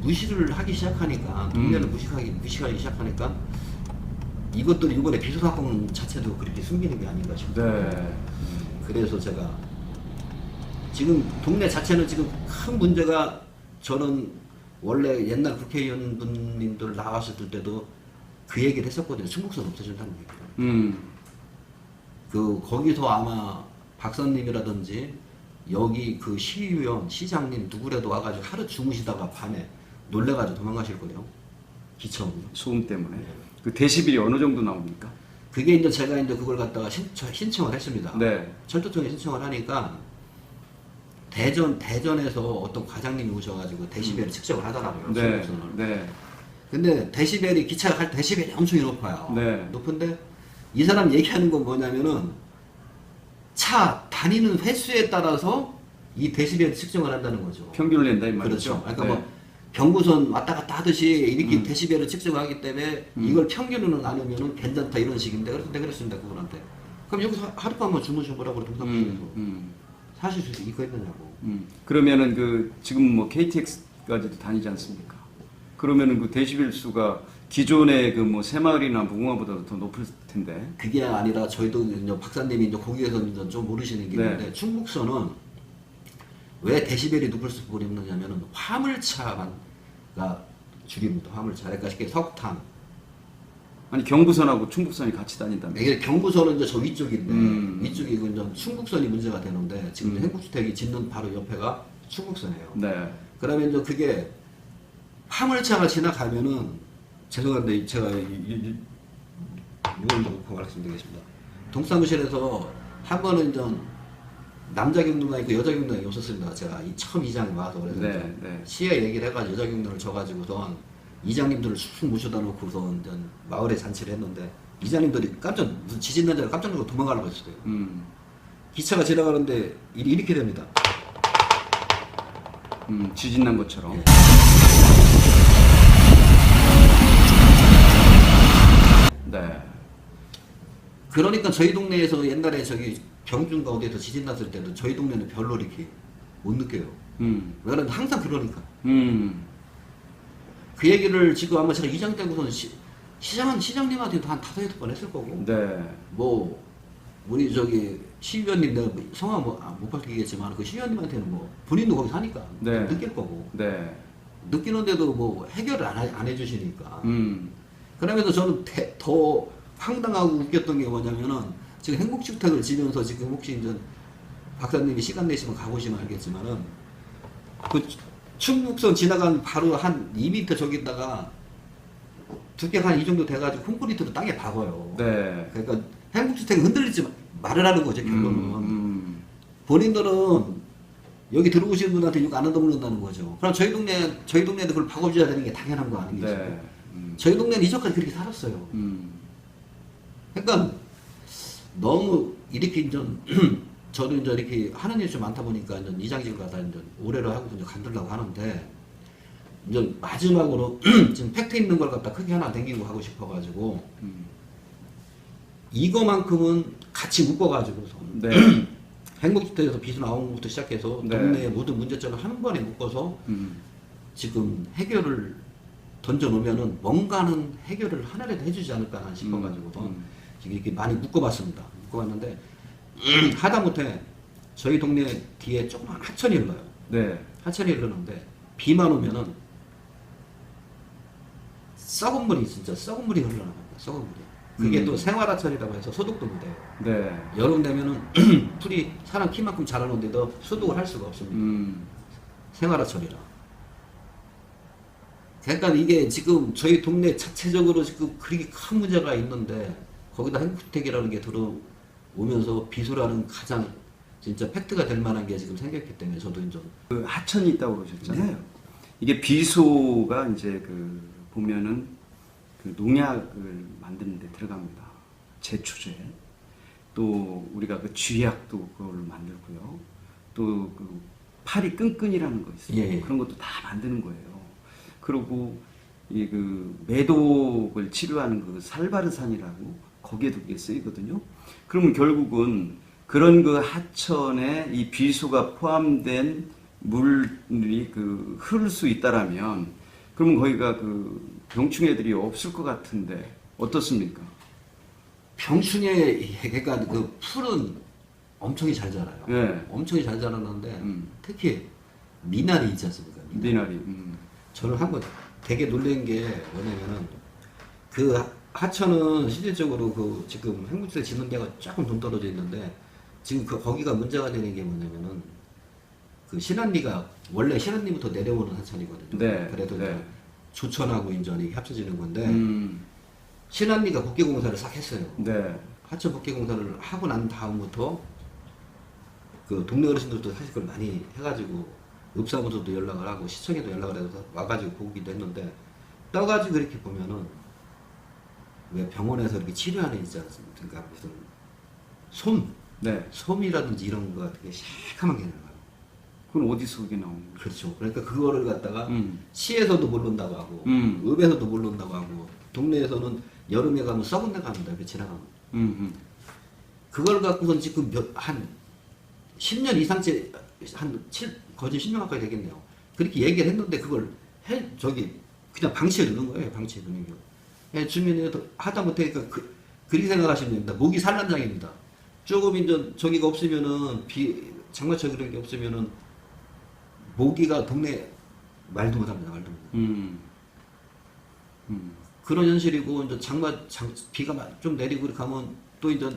[SPEAKER 2] 무시를 하기 시작하니까 동네를 무시하기 시작하니까 이것도 이번에 비소사건 자체도 그렇게 숨기는 게 아닌가 싶어요.
[SPEAKER 1] 네.
[SPEAKER 2] 그래서 제가 지금 동네 자체는 지금 큰 문제가 저는 원래 옛날 국회의원분님들 나왔을 때도 그 얘기를 했었거든요. 충북선 없어진다는 얘기를. 거기서 아마 박사님이라든지 여기 그 시의원, 시장님 누구라도 와가지고 하루 주무시다가 밤에 놀래가지고 도망가실 거예요. 기청.
[SPEAKER 1] 소음 때문에. 그 데시벨이 어느 정도 나옵니까?
[SPEAKER 2] 그게 이제 제가 이제 그걸 갖다가 신청을 했습니다.
[SPEAKER 1] 네.
[SPEAKER 2] 철도청에 신청을 하니까 대전에서 어떤 과장님이 오셔가지고 데시벨을 측정을 하더라고요.
[SPEAKER 1] 네.
[SPEAKER 2] 소음선을.
[SPEAKER 1] 네.
[SPEAKER 2] 근데 데시벨이 기차가 갈 때 데시벨이 엄청 높아요.
[SPEAKER 1] 네.
[SPEAKER 2] 높은데 이 사람 얘기하는 건 뭐냐면은 차 다니는 횟수에 따라서 이 데시벨 측정을 한다는 거죠.
[SPEAKER 1] 평균을 낸다 이
[SPEAKER 2] 그렇죠.
[SPEAKER 1] 말이죠.
[SPEAKER 2] 그러니까
[SPEAKER 1] 네.
[SPEAKER 2] 뭐 경부선 왔다 갔다 하듯이 이렇게 데시벨을 측정하기 때문에 이걸 평균으로 나누면은 괜찮다 이런 식인데 그런데 그랬습니다 그분한테. 그럼 여기서 하룻밤만 주무셔보라고 동사무실에서 사실 이거 했느냐고.
[SPEAKER 1] 그러면은 그 지금 뭐 KTX까지도 다니지 않습니까? 그러면은 그 데시벨 수가 기존의 그 뭐 새마을이나 무궁화보다도 더 높을 텐데.
[SPEAKER 2] 그게 아니라 저희도 이제 박사님이 이제 거기에서 이제 좀 모르시는 게
[SPEAKER 1] 네.
[SPEAKER 2] 있는데 충북선은 왜 데시벨이 높을 수밖에 없느냐면은 화물차가 줄입니다. 화물차. 그러니까 쉽게 석탄.
[SPEAKER 1] 아니 경부선하고 충북선이 같이 다닌다면.
[SPEAKER 2] 이게 경부선은 이제 저 위쪽인데 위쪽이 이제 충북선이 문제가 되는데 지금 행복주택이 짓는 바로 옆에가 충북선이에요.
[SPEAKER 1] 네.
[SPEAKER 2] 그러면 이제 그게 화물차가 지나가면은 죄송한데 제가 이걸 놓고 말씀드리겠습니다. 동사무실에서 한 번은 이제 남자 경로가 있고 여자 경로가 없었습니다. 제가 처음 이장이 와서 그래서
[SPEAKER 1] 네, 네.
[SPEAKER 2] 시에 얘기를 해가지고 여자 경로를 줘가지고선 이장님들을 쑥쑥 모셔다 놓고서 이제 마을에 잔치를 했는데 이장님들이 무슨 지진 난 줄 알고 깜짝 놀라고 도망가려고 했어요. 기차가 지나가는데 일이 이렇게 됩니다.
[SPEAKER 1] 지진 난 것처럼.
[SPEAKER 2] 예.
[SPEAKER 1] 네.
[SPEAKER 2] 그러니까 저희 동네에서 옛날에 저기 경주인가 어디에서 지진 났을 때도 저희 동네는 별로 이렇게 못 느껴요. 왜냐면 항상 그러니까. 그 얘기를 지금 아마 제가 이장 때고선 시장님한테도 한 5-8번 했을 거고.
[SPEAKER 1] 네.
[SPEAKER 2] 뭐 우리 저기 시의원님 내가 성함 못 밝히겠지만 그 시의원님한테는 뭐 본인도 거기 사니까
[SPEAKER 1] 네.
[SPEAKER 2] 느낄 거고.
[SPEAKER 1] 네.
[SPEAKER 2] 느끼는데도 뭐 해결을 안 해주시니까. 그러면서 저는 더 황당하고 웃겼던 게 뭐냐면은 지금 행복주택을 지면서 지금 혹시 이제 박사님이 시간 내시면 가보시면 알겠지만은 그 충북선 지나간 바로 한 2m 저기다가 두께가 한 이 정도 돼가지고 콘크리트로 땅에 박아요.
[SPEAKER 1] 네.
[SPEAKER 2] 그러니까 행복주택 흔들리지 말으라는 거죠 결론은. 본인들은 여기 들어오신 분한테 욕 안 얻어먹는다는 거죠. 그럼 저희 동네에도 그걸 박아줘야 되는 게 당연한 거 아니겠어요?
[SPEAKER 1] 네.
[SPEAKER 2] 저희 동네는 이전까지 그렇게 살았어요. 그러니까 너무 이렇게 이제 저도 이제 이렇게 하는 일이 좀 많다 보니까 이제 이장직 가다 이제 올해를 하고 이제 간들라고 하는데 이제 마지막으로 지금 팩트 있는 걸 갖다 크게 하나 댕기고 하고 싶어가지고 이거만큼은 같이 묶어가지고서
[SPEAKER 1] 네.
[SPEAKER 2] 행복주택에서 비수 나온 것부터 시작해서
[SPEAKER 1] 네.
[SPEAKER 2] 동네의 모든 문제점을 한 번에 묶어서 지금 해결을 던져놓으면은 뭔가는 해결을 하나라도 해주지 않을까 싶어가지고서 지금 이렇게 많이 묶어봤습니다. 묶어봤는데 하다못해 저희 동네 뒤에 조그만 하천이 흘러요.
[SPEAKER 1] 네.
[SPEAKER 2] 하천이 흐르는데 비만 오면은 썩은 물이 진짜 썩은 물이 흘러나갑니다. 썩은 물이. 그게 또 생활하천이라고 해서 소독도 못해요.
[SPEAKER 1] 네.
[SPEAKER 2] 여름 되면은 풀이 사람 키만큼 자라는데도 소독을 할 수가 없습니다. 생활하천이라. 그러니까 이게 지금 저희 동네 자체적으로 지금 그렇게 큰 문제가 있는데 거기다 행복주택이라는 게 들어오면서 비수라는 가장 진짜 팩트가 될 만한 게 지금 생겼기 때문에 저도 이제
[SPEAKER 1] 그 하천이 있다고 그러셨잖아요. 이게 비소가 이제 그 보면은 그 농약을 만드는 데 들어갑니다. 제초제. 또 우리가 그 쥐약도 그걸 만들고요. 또 그 파리 끈끈이라는 거 있어요.
[SPEAKER 2] 예.
[SPEAKER 1] 그런 것도 다 만드는 거예요. 그리고 이 그 매독을 치료하는 그 살바르산이라고 거기에도 그게 쓰이거든요. 그러면 결국은 그런 그 하천에 이 비수가 포함된 물이 그 흐를 수 있다라면 그러면 거기가 그 병충해들이 없을 것 같은데 어떻습니까?
[SPEAKER 2] 병충해 그러니까 그 풀은 엄청 잘 자라요.
[SPEAKER 1] 네.
[SPEAKER 2] 엄청 잘 자라는데 특히 미나리 있지 않습니까?
[SPEAKER 1] 미나리.
[SPEAKER 2] 저는 한번 되게 놀란 게 뭐냐면은 그 하천은 실질적으로 그 지금 행복주택 짓는 데가 조금 돈 떨어져 있는데 지금 그 거기가 문제가 되는 게 뭐냐면은 그 신안리가 원래 신안리부터 내려오는 하천이거든요.
[SPEAKER 1] 네,
[SPEAKER 2] 그래도
[SPEAKER 1] 네.
[SPEAKER 2] 이제 조천하고 인전이 합쳐지는 건데 신안리가 복개공사를 싹 했어요.
[SPEAKER 1] 네.
[SPEAKER 2] 하천 복개공사를 하고 난 다음부터 그 동네 어르신들도 사실 그걸 많이 해가지고 읍사무소도 연락을 하고 시청에도 연락을 해서 와가지고 보기도 했는데 떠가지고 이렇게 보면은 왜 병원에서 이렇게 치료하는 있지 않습니까? 무슨
[SPEAKER 1] 네.
[SPEAKER 2] 솜이라든지 이런 거 되게 새카만 게 나와요.
[SPEAKER 1] 그건 어디서 그게 나오는 거예요?
[SPEAKER 2] 그렇죠. 그러니까 그거를 갖다가 시에서도 못 논다고 하고 읍에서도 못 논다고 하고 동네에서는 여름에 가면 썩은 데 갑니다. 이렇게 지나가면. 그걸 갖고선 지금 한 10년 이상째 거의 10년 가까이 되겠네요. 그렇게 얘기를 했는데 그걸 그냥 방치해 두는 거예요. 방치해 두는 게. 주민이 하다못해 그렇게 생각하시면 됩니다. 모기 산란장입니다. 조금 이제 저기가 없으면은 장마철 그런 게 없으면은 모기가 동네 말도 못합니다. 말도 못. 그런 현실이고 이제 비가 좀 내리고 그렇게 하면 또 이제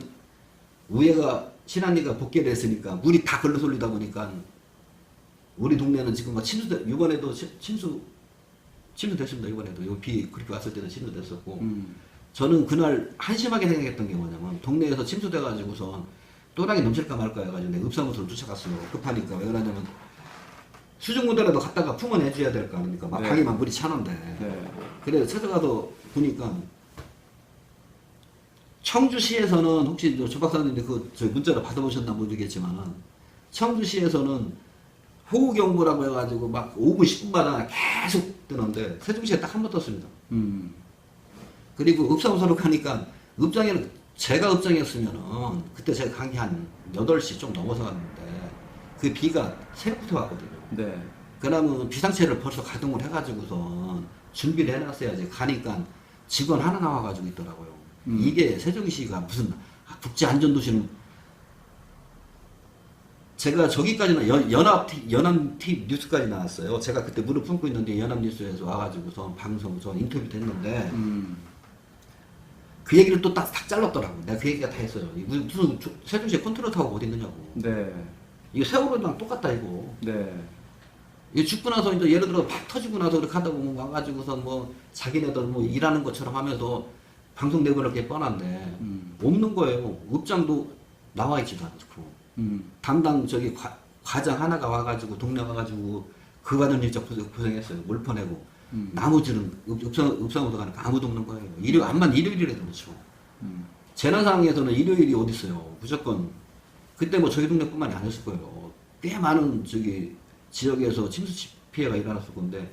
[SPEAKER 2] 위에가 신안리가 복개를 했으니까 물이 다 걸러 솔리다 보니까 우리 동네는 지금 막 이번에도 침수됐습니다. 이번에도 요 비 그렇게 왔을 때도 침수됐었고 저는 그날 한심하게 생각했던 게 뭐냐면 동네에서 침수돼가지고서 또랑이 넘칠까 말까 해가지고 내가 읍사무소를 쫓아갔어요. 급하니까. 왜 그러냐면 수중무대라도 갖다가 품어내줘야 될 거 아닙니까? 막
[SPEAKER 1] 네.
[SPEAKER 2] 방에만 물이 차는데.
[SPEAKER 1] 네.
[SPEAKER 2] 그래서 찾아가서 보니까 청주시에서는 혹시 조 박사님이 저 문자로 받아보셨나 모르겠지만 청주시에서는 호우경보라고 해가지고 막 5분 10분마다 계속 뜨는데 세종시에 딱 한 번 떴습니다. 그리고 읍사무소로 가니까 제가 읍장이었으면은 그때 제가 간 게 한 8시 좀 넘어서 갔는데 그 비가 새벽부터 왔거든요.
[SPEAKER 1] 네.
[SPEAKER 2] 그러면 비상체를 벌써 가동을 해가지고선 준비를 해놨어야지. 가니까 직원 하나 나와가지고 있더라고요. 이게 세종시가 무슨 국제안전도시는 제가 저기까지는 연합 뉴스까지 나왔어요. 제가 그때 무릎 꿇고 있는데 연합뉴스에서 와가지고서 방송 저 인터뷰도 했는데 그 얘기를 또 딱 잘랐더라고. 내가 그 얘기가 다 했어요. 무슨 세종시에 컨트롤 타워가 어디 있느냐고.
[SPEAKER 1] 네.
[SPEAKER 2] 이거 세월호랑 똑같다 이거.
[SPEAKER 1] 네.
[SPEAKER 2] 이 죽고 나서 이제 예를 들어 팍 터지고 나서 그렇게 하다 보면 와가지고서 뭐 자기네들 뭐 일하는 것처럼 하면서 방송 내보낼 게 뻔한데 없는 거예요. 읍장도 나와 있지도 않고 담당 과장 하나가 와가지고 동네 와가지고 그 과정 일자 고생했어요. 물 퍼내고 나머지는 읍사무소 가니까 아무도 없는 거예요. 암만 일요일이라도 그렇죠. 재난 상황에서는 일요일이 어디 있어요. 무조건 그때 뭐 저희 동네뿐만이 아니었을 거예요. 꽤 많은 지역에서 침수 피해가 일어났을 건데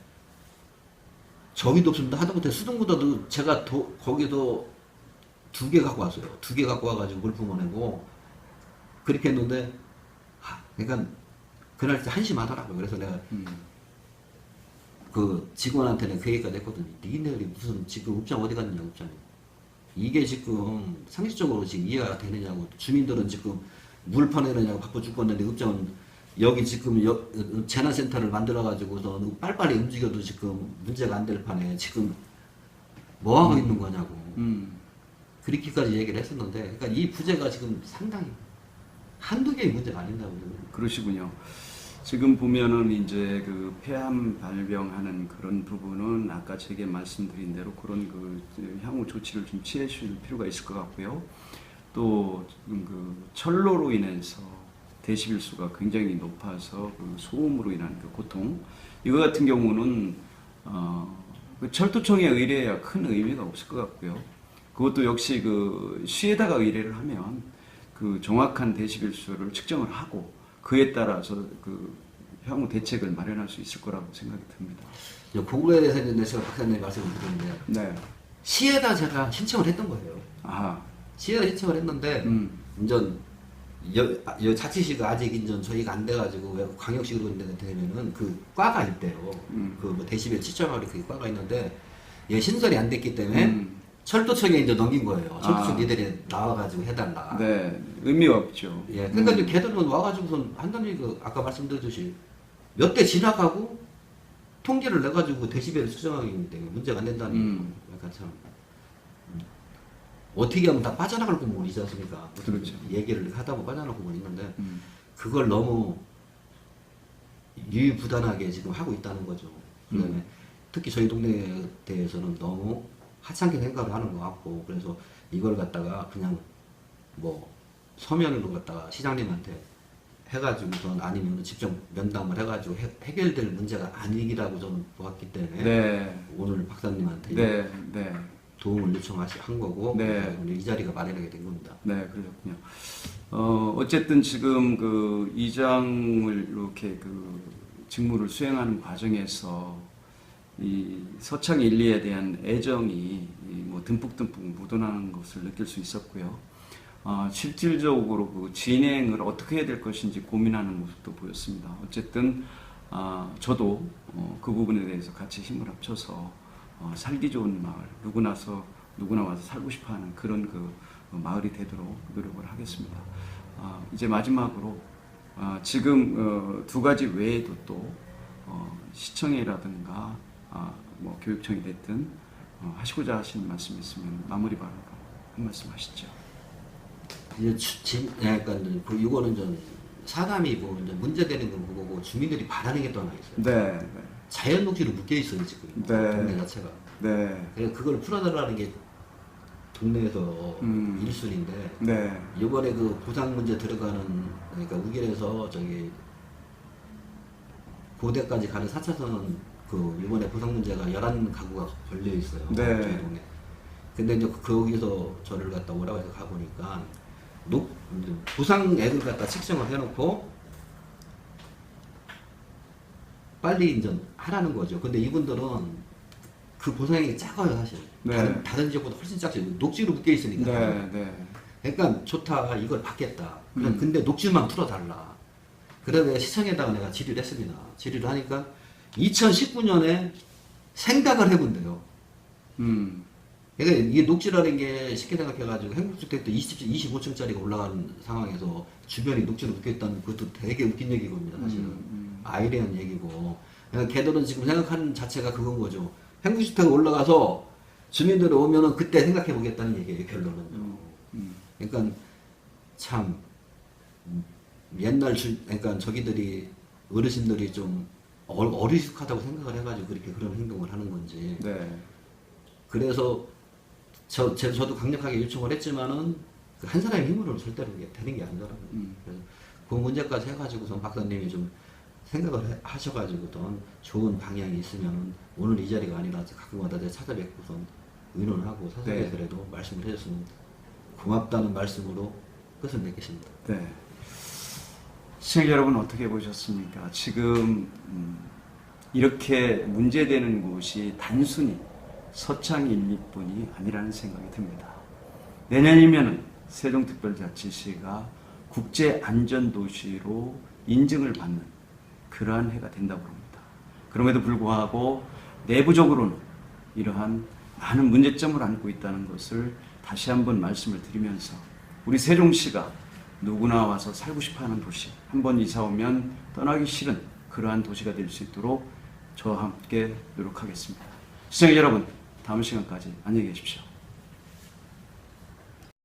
[SPEAKER 2] 저기도 없습니다. 하다못해 수동보다도 제가 거기서 2개 갖고 왔어요. 2개 갖고 와가지고 물 뿜어내고 그렇게 했는데 그러니까 그날 진짜 한심하더라고요. 그래서 내가 그 직원한테는 그 얘기까지 했거든요. 니네들이 무슨 지금 읍장 어디 갔느냐 읍장이. 이게 지금 상식적으로 지금 이해가 되느냐고. 주민들은 지금 물 퍼내느냐고 바빠 죽겠는데 읍장은 여기 지금 재난센터를 만들어가지고서 빨리빨리 움직여도 지금 문제가 안 될 판에 지금 뭐 하고 있는 거냐고. 그렇게까지 얘기를 했었는데, 그러니까 이 부재가 지금 상당히 한두 개의 문제가 아닌다고.
[SPEAKER 1] 그러시군요. 지금 보면은 이제 그 폐암 발병하는 그런 부분은 아까 제게 말씀드린 대로 그런 향후 조치를 좀 취하실 필요가 있을 것 같고요. 또 지금 그 철로로 인해서 데시벨 수가 굉장히 높아서 그 소음으로 인한 그 고통, 이거 같은 경우는 그 철도청에 의뢰해야 큰 의미가 없을 것 같고요. 그것도 역시 그 시에다가 의뢰를 하면 그 정확한 데시벨 수를 측정을 하고 그에 따라서 그 향후 대책을 마련할 수 있을 거라고 생각이 듭니다.
[SPEAKER 2] 그거에 대해서 이제 제가 박사님 말씀을 드렸는데,
[SPEAKER 1] 네.
[SPEAKER 2] 시에다 제가 신청을 했던 거예요.
[SPEAKER 1] 아하.
[SPEAKER 2] 시에다 신청을 했는데, 이제 자치시가 아직 이제 저희가 안 돼가지고 왜 광역시로 되면은 그 과가 있대요. 그 뭐 데시벨 측정하는 그 과가 있는데 얘 신설이 안 됐기 때문에 철도청에 이제 넘긴 거예요. 철도청 니들이 나와가지고 해달라.
[SPEAKER 1] 네, 의미가 없죠.
[SPEAKER 2] 예, 그러니까 이제 걔들은 와가지고선 한다니 아까 말씀드렸듯이 몇 대 지나가고 통계를 내가지고 데시벨을 측정하기 때문에 문제가 안 된다는 약간 참 어떻게 하면 다 빠져나갈 부분이 있지 않습니까?
[SPEAKER 1] 그렇죠.
[SPEAKER 2] 얘기를 하다 보면 빠져나갈 부분이 있는데 그걸 너무 유유부단하게 지금 하고 있다는 거죠. 그다음에 특히 저희 동네에 대해서는 너무 하찮게 생각을 하는 것 같고, 그래서 이걸 갖다가 그냥 뭐 서면으로 갖다가 시장님한테 해가지고선 아니면 직접 면담을 해가지고 해결될 문제가 아니라고 저는 보았기 때문에
[SPEAKER 1] 네.
[SPEAKER 2] 오늘 박사님한테
[SPEAKER 1] 네. 네.
[SPEAKER 2] 도움을 한 거고,
[SPEAKER 1] 네.
[SPEAKER 2] 그래서 오늘 이 자리가 마련하게 된 겁니다.
[SPEAKER 1] 네, 그러셨군요. 어쨌든 지금 그 이장을 이렇게 그 직무를 수행하는 과정에서 이 서창 일리에 대한 애정이 뭐 듬뿍듬뿍 묻어나는 것을 느낄 수 있었고요. 실질적으로 그 진행을 어떻게 해야 될 것인지 고민하는 모습도 보였습니다. 어쨌든 저도 그 부분에 대해서 같이 힘을 합쳐서 살기 좋은 마을, 누구나 와서 살고 싶어하는 그런 그 마을이 되도록 노력을 하겠습니다. 이제 마지막으로 지금 두 가지 외에도 또 시청이라든가 뭐 교육청이 됐든 하시고자 하시는 말씀 있으면 마무리 발언으로 한 말씀 하시죠.
[SPEAKER 2] 이제 약간 이거는 좀 사담이고 이제 문제되는 건 그거고, 주민들이 바라는 게 또 하나 있어요.
[SPEAKER 1] 네,
[SPEAKER 2] 자연 녹지로 묶여 있어요 지금 동네 자체가.
[SPEAKER 1] 네,
[SPEAKER 2] 그래서 그걸 풀어달라는 게 동네에서 1순위인데
[SPEAKER 1] 네,
[SPEAKER 2] 이번에 그 보상 문제 들어가는, 그러니까 우길에서 저기 고대까지 가는 4차선 그 이번에 보상 문제가 11가구가 걸려 있어요.
[SPEAKER 1] 네.
[SPEAKER 2] 저희 동네. 근데 이제 거기서 저를 갖다 오라고 해서 가보니까 이제 보상액을 갖다 책정을 해놓고 빨리 이제 하라는 거죠. 근데 이분들은 그 보상액이 작아요 사실.
[SPEAKER 1] 네.
[SPEAKER 2] 다른 지역보다 훨씬 작죠. 녹지로 묶여 있으니까.
[SPEAKER 1] 네, 네.
[SPEAKER 2] 그러니까 좋다, 이걸 받겠다. 근데 녹지만 풀어달라. 그래서 내가 시청에다가 내가 질의를 했습니다. 질의를 하니까 2019년에 생각을 해본대요. 그러니까 이게 녹지라는 게 쉽게 생각해가지고 행복주택도 25층짜리가 올라간 상황에서 주변이 녹지로 묶여있다는 그것도 되게 웃긴 얘기거든요 사실은. 아이러니한 얘기고. 그러니까 걔들은 지금 생각하는 자체가 그건 거죠. 행복주택 올라가서 주민들이 오면은 그때 생각해 보겠다는 얘기예요 결론은요. 그러니까 참 옛날 그러니까 저기들이 어르신들이 좀 어리숙하다고 생각을 해가지고 그렇게 그런 행동을 하는 건지.
[SPEAKER 1] 네.
[SPEAKER 2] 그래서 저도 강력하게 요청을 했지만은 그 한 사람의 힘으로는 절대로 되는 게 아니더라고요. 그래서 그 문제까지 해가지고선 박사님이 좀 생각을 하셔가지고선 좋은 방향이 있으면은 오늘 이 자리가 아니라 가끔마다 찾아뵙고선 의논하고 사석에서라도 말씀을 해줬으면 고맙다는 말씀으로 끝을 맺겠습니다.
[SPEAKER 1] 네. 시청자 여러분 어떻게 보셨습니까? 지금 이렇게 문제되는 곳이 단순히 서창 일리뿐이 아니라는 생각이 듭니다. 내년이면은 세종특별자치시가 국제안전도시로 인증을 받는 그러한 해가 된다고 합니다. 그럼에도 불구하고 내부적으로는 이러한 많은 문제점을 안고 있다는 것을 다시 한번 말씀을 드리면서 우리 세종시가 누구나 와서 살고 싶어하는 도시, 한번 이사 오면 떠나기 싫은 그러한 도시가 될 수 있도록 저와 함께 노력하겠습니다. 시청자 여러분, 다음 시간까지 안녕히 계십시오.